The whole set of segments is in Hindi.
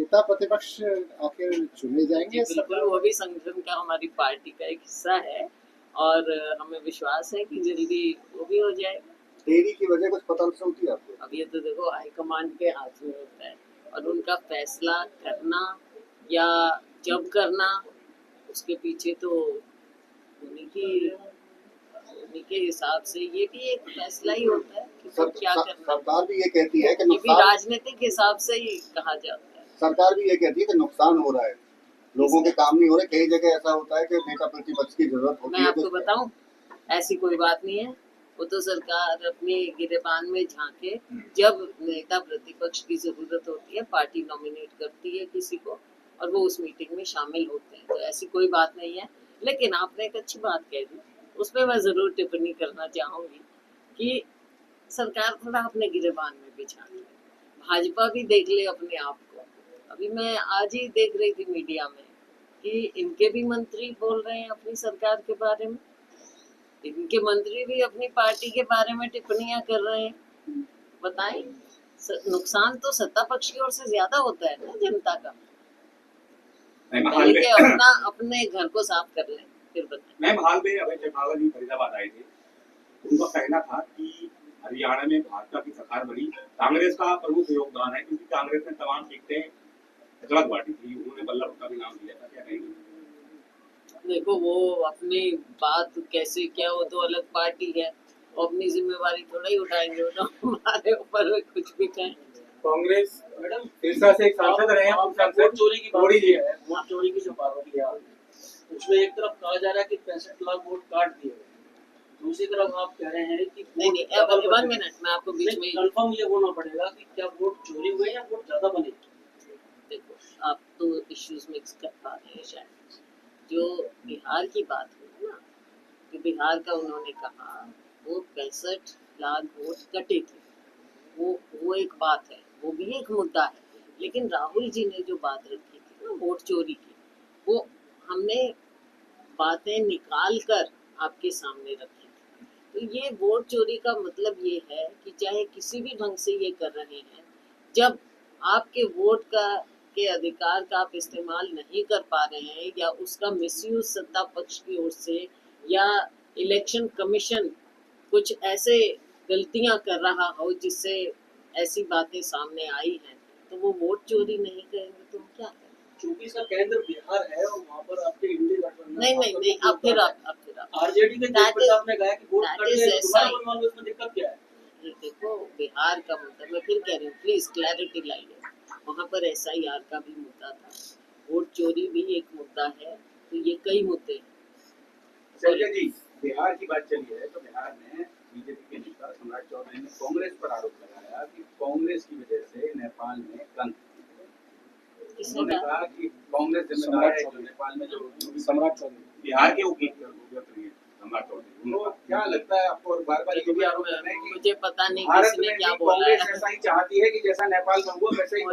नेता प्रतिपक्ष आखिर चुने जाएंगे? बिल्कुल, वो भी संगठन का हमारी पार्टी का एक हिस्सा है और हमें विश्वास है कि जल्दी वो भी हो जाएगा। देरी की वजह कुछ पता चलती है आपको? अब ये तो देखो हाईकमान के हाथ में होता है और उनका फैसला करना या जब करना उसके पीछे तो उन्हीं के हिसाब से ये भी एक फैसला ही होता है कि क्या करना। सरकार भी ये कहती है कि ये भी राजनीतिक हिसाब से ही कहा जाता है। सरकार भी ये कहती है कि नुकसान हो रहा है, लोगों के काम नहीं हो रहे। कई जगह ऐसा होता है कि नेता प्रतिपक्ष की जरूरत होती है। मैं आपको बताऊं, ऐसी कोई बात नहीं है। वो तो सरकार अपने गिरेबान में झांके, जब नेता प्रतिपक्ष की जरूरत होती है पार्टी नॉमिनेट करती है किसी को और वो उस मीटिंग में शामिल होते हैं, तो ऐसी कोई बात नहीं है। लेकिन आपने एक अच्छी बात कह दी, उस पर मैं जरूर टिप्पणी करना चाहूंगी कि सरकार थोड़ा अपने गिरेबान में भी झांके, भाजपा भी देख ले अपने आप को। अभी मैं आज ही देख रही थी मीडिया में कि इनके भी मंत्री बोल रहे हैं अपनी सरकार के बारे में, इनके मंत्री भी अपनी पार्टी के बारे में टिप्पणियां कर रहे हैं। बताएं, नुकसान तो सत्ता पक्ष की ओर से ज्यादा होता है ना जनता का। पहले अपना अपने घर को साफ कर लें फिर बताएं। मैम, हाल में अभय चौटाला जी फरीदाबाद आए थे, उनका कहना था कि हरियाणा में भाजपा की सरकार बनी, कांग्रेस का प्रमुख योगदान है क्योंकि कांग्रेस ने तमाम सीटें गलत बांटी थी। उन्होंने बल्लभ का भी नाम लिया था, क्या कहेंगे? देखो, वो अपनी बात कैसे क्या, वो तो अलग पार्टी है, वो अपनी जिम्मेवारी थोड़ा ही उठाएंगे, वो तो हमारे ऊपर कुछ भी कहें। कांग्रेस मैडम सिरसा से एक सांसद रहे हैं, वोट चोरी की बात है, वोट चोरी की जो बात की है उसमें एक तरफ कहा जा रहा है कि 65 लाख वोट काट दिए, दूसरी तरफ आप कह रहे हैं कि नहीं, 1 मिनट मैं आपको बीच में कंफर्म ये होना पड़ेगा कि क्या वोट चोरी हुए या वोट ज्यादा बने। देखो, आप तो इश्यूज मिक्स कर पा रहे हैं शायद। जो बिहार की बात हुई ना, कि बिहार का उन्होंने कहा वो 65 लाख वोट कटे थे, वो एक बात है, वो भी एक मुद्दा है। लेकिन राहुल जी ने जो बात रखी थी ना वोट चोरी की, वो हमने बातें निकाल कर आपके सामने रखी थी। तो ये वोट चोरी का मतलब ये है कि चाहे किसी भी ढंग से ये कर रहे हैं, जब आपके वोट के अधिकार का आप इस्तेमाल नहीं कर पा रहे हैं या उसका मिसयूज सत्ता पक्ष की ओर से या इलेक्शन कमीशन कुछ ऐसे गलतियां कर रहा हो जिससे ऐसी बातें सामने आई हैं, तो वो वोट चोरी नहीं करेंगे तो क्या करें? क्योंकि इसका केंद्र बिहार है और वहाँ पर आपके इंडिया गठबंधन नहीं, अब फिर आप आरजेडी के नेता आपने कहा कि वोट कट गए, दोबारा बनवाने में दिक्कत क्या है? देखो, बिहार का मुद्दा मैं फिर कह रही हूँ, प्लीज क्लैरिटी लाइए। वहाँ पर SIR का भी मुद्दा था, वोट चोरी भी एक मुद्दा है, तो ये कई मुद्दे हैं। चलिए जी, बिहार की बात चली है तो बिहार में बीजेपी के नेता सम्राट चौधरी ने कांग्रेस पर आरोप लगाया कि कांग्रेस की वजह से नेपाल में क्रांति। उन्होंने कहा कि कांग्रेस जिम्मेदार है जो नेपाल में जो सम्राट चौधरी बिहार के सम्राट चौधरी, क्या लगता है आपको? और बार-बार ये भी आरोप लग रहे हैं कि मुझे पता नहीं भारत किसने में क्या भी बोला कांग्रेस है, ऐसा ही चाहती है कि जैसा नेपाल में हुआ वैसे ही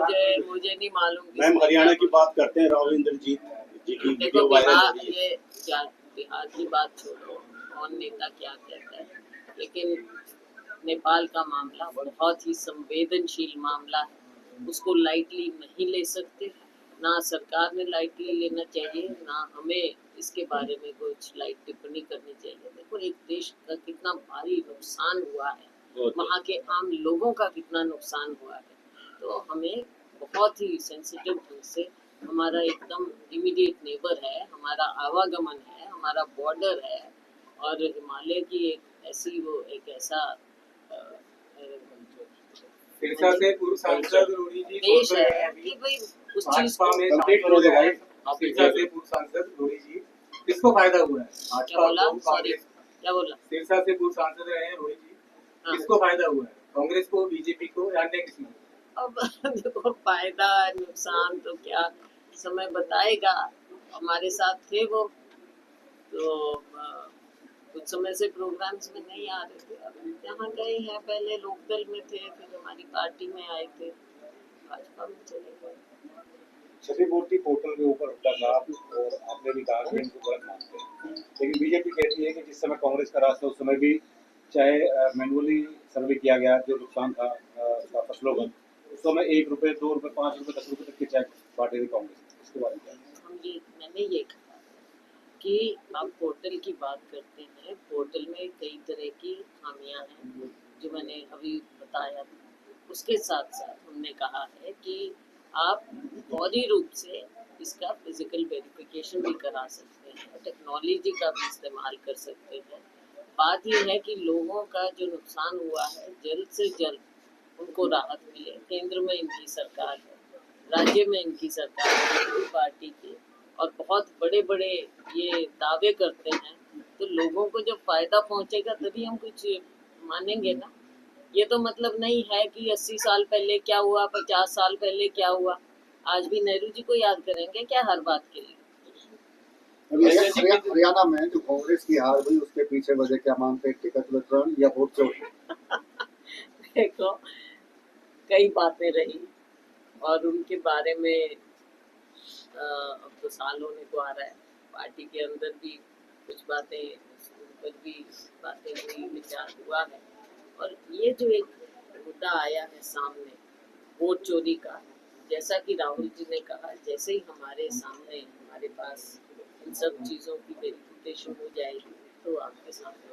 मुझे नहीं मालूम। मैम, हरियाणा की बात करते हैं, राहुल इंद्रजीत जी की देखो, वीडियो वायरल हो रही है। ये क्या, बिहार की बात छोड़ो, कौन नेता क्या कहता है, लेकिन नेपाल का मामला बहुत ही संवेदनशील मामला है, उसको लाइटली नहीं ले सकते। ना सरकार ने लाइटली लेना चाहिए, ना हमें इसके बारे में कुछ लाइट टिप्पणी करनी चाहिए। देखो, एक देश का कितना भारी नुकसान हुआ है, वहाँ के आम लोगों का कितना नुकसान हुआ है, तो हमें बहुत ही सेंसिटिव ढंग से, हमारा एकदम इमीडिएट नेबर है, हमारा आवागमन है, हमारा बॉर्डर है और हिमालय की एक ऐसा सिरसा से पूर्व सांसद रोड़ी जी देश है कि भाई उस चीज को सिरसा से पूर्व सांसद रोड़ी जी, किसको फायदा हुआ है? क्या बोला? सिरसा से पूर्व सांसद रहे हैं रोड़ी जी, किसको फायदा हुआ है? कांग्रेस को, बीजेपी को या अन्य किसी को? अब देखो, फायदा नुकसान तो क्या समय बताएगा। हमारे साथ थे वो, तो कुछ समय से प्रोग्राम्स में नहीं आ रहे थे, अब जहाँ गए हैं, पहले लोकदल में थे, फिर हमारी पार्टी में आए थे, भाजपा में चले गए। क्षतिपूर्ति पोर्टल के ऊपर बदलाव, और आपने भी कहा कि इनको गलत मानते हैं, लेकिन बीजेपी कहती है कि जिस समय कांग्रेस का राज था उस समय भी चाहे मैनुअली सर्वे किया गया, जो नुकसान था फसलों का, उस समय 1 रुपए, 2 रुपए, 5 रुपए, 10 रुपए तक के चेक बांटे थे कांग्रेस। इसके बारे में क्या? मैंने ये कहा कि आप पोर्टल की बात करते हैं, पोर्टल में कई तरह की खामियां हैं जो मैंने अभी बताया। उसके साथ साथ हमने कहा है कि आप फौरी रूप से इसका फिजिकल वेरिफिकेशन भी करा सकते हैं, टेक्नोलॉजी का भी इस्तेमाल कर सकते हैं। बात यह है कि लोगों का जो नुकसान हुआ है जल्द से जल्द उनको राहत मिले। केंद्र में इनकी सरकार है, राज्य में इनकी सरकार है, इनकी पार्टी की, और बहुत बड़े बड़े ये दावे करते हैं, तो लोगों को जब फायदा पहुंचेगा तभी हम कुछ मानेंगे ना। ये तो मतलब नहीं है कि 80 साल पहले क्या हुआ, 50 साल पहले क्या हुआ। आज भी नेहरू जी को याद करेंगे क्या हर बात के लिए? अभी हरियाणा में जो कांग्रेस की हार हुई उसके पीछे वजह क्या मानते हैं? टिकट वितरण या वोट चोरी? देखो, कई बातें रही और उनके बारे में अब तो साल होने को आ रहा है। पार्टी के अंदर भी कुछ बातें, उन पर भी बातें हुई, विचार हुआ है। और ये जो एक मुद्दा आया है सामने वोट चोरी का, जैसा कि राहुल जी ने कहा, जैसे ही हमारे सामने हमारे पास इन सब चीज़ों की वेरिफिकेशन हो जाएगी तो आपके सामने